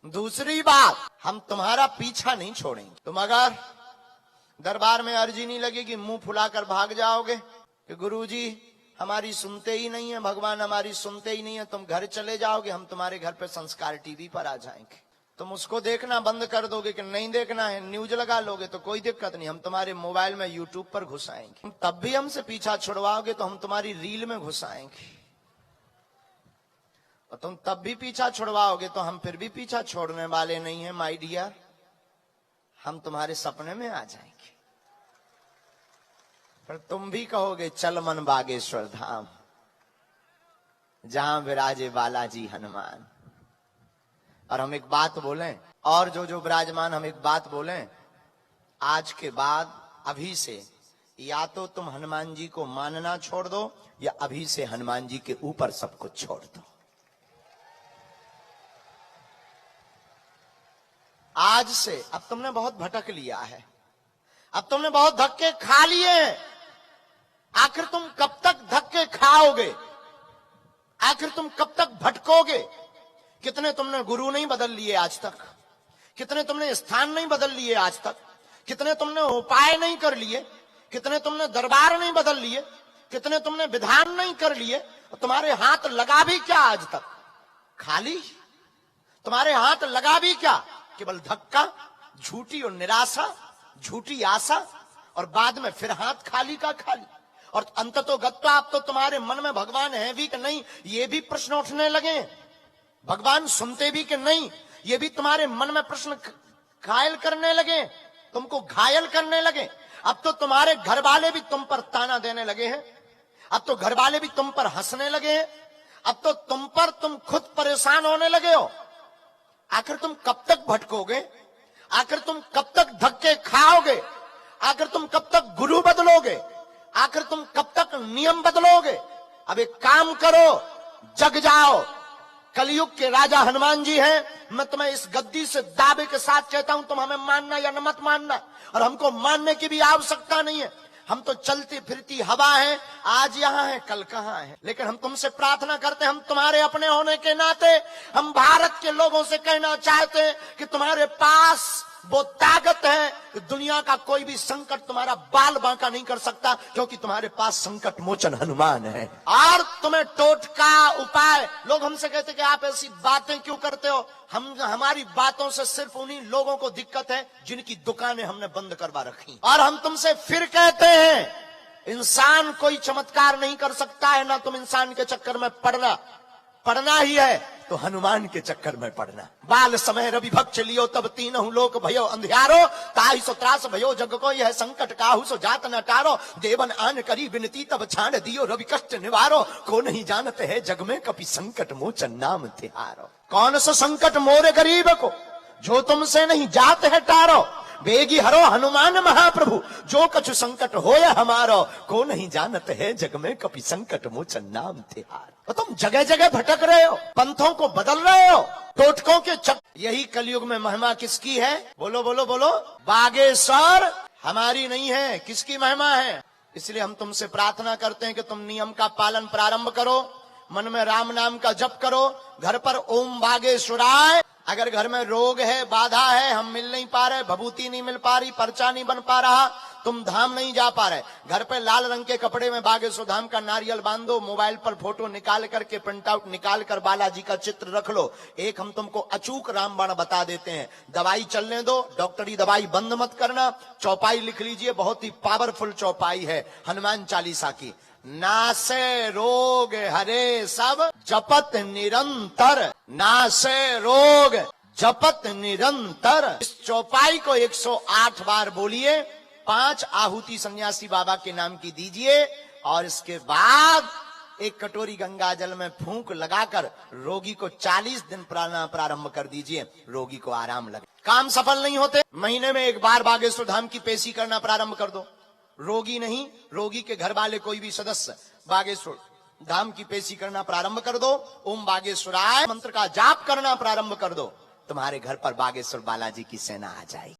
दूसरी बात, हम तुम्हारा पीछा नहीं छोड़ेंगे। तुम अगर दरबार में अर्जी नहीं लगेगी, मुंह फुलाकर भाग जाओगे कि गुरुजी हमारी सुनते ही नहीं है, भगवान हमारी सुनते ही नहीं है, तुम घर चले जाओगे, हम तुम्हारे घर पे संस्कार टीवी पर आ जाएंगे। तुम उसको देखना बंद कर दोगे कि नहीं देखना है, न्यूज लगा लोगे तो कोई दिक्कत नहीं, हम तुम्हारे मोबाइल में यूट्यूब पर घुसाएंगे। तुम तब भी हमसे पीछा छुड़वाओगे तो हम तुम्हारी रील में घुसाएंगे, और तुम तब भी पीछा छुड़वाओगे तो हम फिर भी पीछा छोड़ने वाले नहीं है माय डियर, हम तुम्हारे सपने में आ जाएंगे। पर तुम भी कहोगे चल मन बागेश्वर धाम, जहां विराजे बालाजी हनुमान। और हम एक बात बोलें, और जो विराजमान, हम एक बात बोलें, आज के बाद अभी से या तो तुम हनुमान जी को मानना छोड़ दो, या अभी से हनुमान जी के ऊपर सब कुछ छोड़ दो। आज से अब तुमने बहुत भटक लिया है, अब तुमने बहुत धक्के खा लिए हैं। आखिर तुम कब तक धक्के खाओगे? आखिर तुम कब तक भटकोगे? कितने तुमने गुरु नहीं बदल लिए आज तक, कितने तुमने स्थान नहीं बदल लिए आज तक, कितने तुमने उपाय नहीं कर लिए, कितने तुमने दरबार नहीं बदल लिए, कितने तुमने विधान नहीं कर लिए, और तुम्हारे हाथ लगा भी क्या आज तक? खाली। तुम्हारे हाथ लगा भी क्या? केवल धक्का, झूठी और निराशा, झूठी आशा, और बाद में फिर हाथ खाली का खाली। और अंततोगत्वा अब तो तुम्हारे मन में भगवान है भी कि नहीं, ये भी प्रश्न उठने लगे। भगवान सुनते भी कि नहीं, ये भी तुम्हारे मन में प्रश्न घायल करने लगे, तुमको घायल करने लगे। अब तो तुम्हारे घर वाले भी तुम पर ताना देने लगे हैं, अब तो घर वाले भी तुम पर हंसने लगे हैं, अब तो तुम खुद परेशान होने लगे हो। आखिर तुम कब तक भटकोगे? आखिर तुम कब तक धक्के खाओगे? आखिर तुम कब तक गुरु बदलोगे? आखिर तुम कब तक नियम बदलोगे? अब एक काम करो, जग जाओ। कलयुग के राजा हनुमान जी हैं। मैं तुम्हें इस गद्दी से दावे के साथ कहता हूं, तुम हमें मानना या न मत मानना, और हमको मानने की भी आवश्यकता नहीं है। हम तो चलती फिरती हवा है, आज यहां है कल कहां है। लेकिन हम तुमसे प्रार्थना करते हैं, हम तुम्हारे अपने होने के नाते हम भारत के लोगों से कहना चाहते हैं कि तुम्हारे पास वो ताकत है कि दुनिया का कोई भी संकट तुम्हारा बाल बांका नहीं कर सकता, क्योंकि तुम्हारे पास संकट मोचन हनुमान है। और तुम्हें टोटका उपाय, लोग हमसे कहते कि आप ऐसी बातें क्यों करते हो? हमारी बातों से सिर्फ उन्हीं लोगों को दिक्कत है जिनकी दुकानें हमने बंद करवा रखी। और हम तुमसे फिर कहते हैं, इंसान कोई चमत्कार नहीं कर सकता है, ना तुम इंसान के चक्कर में पड़ना ही है तो हनुमान के चक्कर में पड़ना। बाल समय रवि भक्ष लियो, तब तीनहु लोक भयो अंधियारो, ताहि सो त्रास भयो जग को यह संकट काहू सो जात न टारो, देवन आन करी विनती तब छाड़ दियो रवि कष्ट निवारो, को नहीं जानते है जग में कपि संकट मोचन नाम तिहारो। कौन सा संकट मोरे गरीब को, जो तुमसे नहीं जात है टारो, बेगी हरो हनुमान महाप्रभु, जो कछु संकट होया हमारो, को नहीं जानते है जग में कपि संकट मोचन नाम तिहार। तो तुम जगह जगह भटक रहे हो, पंथों को बदल रहे हो, टोटकों के चक्कर। यही कलयुग में महिमा किसकी है? बोलो बोलो बोलो। बागेश्वर हमारी नहीं है, किसकी महिमा है? इसलिए हम तुमसे प्रार्थना करते हैं कि तुम नियम का पालन प्रारंभ करो, मन में राम नाम का जप करो, घर पर ओम बागेश्वराय। अगर घर में रोग है, बाधा है, हम मिल नहीं पा रहे, भभूति नहीं मिल पा रही, पर्चा नहीं बन पा रहा, तुम धाम नहीं जा पा रहे, घर पे लाल रंग के कपड़े में बागेश्वर धाम का नारियल बांधो, मोबाइल पर फोटो निकाल करके प्रिंट आउट निकाल कर बालाजी का चित्र रख लो। एक हम तुमको अचूक रामबाण बता देते हैं, दवाई चलने दो, डॉक्टरी दवाई बंद मत करना, चौपाई लिख लीजिए, बहुत ही पावरफुल चौपाई है हनुमान चालीसा की। नासे रोग हरे सब जपत निरंतर, नासे रोग जपत निरंतर। इस चौपाई को 108 बार बोलिए, 5 आहुति सन्यासी बाबा के नाम की दीजिए, और इसके बाद एक कटोरी गंगा जल में फूंक लगाकर रोगी को 40 दिन प्रारंभ कर दीजिए, रोगी को आराम लगे। काम सफल नहीं होते, महीने में एक बार बागेश्वर धाम की पेशी करना प्रारंभ कर दो। रोगी नहीं, रोगी के घर वाले कोई भी सदस्य बागेश्वर धाम की पेशी करना प्रारंभ कर दो, ओम बागेश्वराय मंत्र का जाप करना प्रारंभ कर दो, तुम्हारे घर पर बागेश्वर बालाजी की सेना आ जाएगी।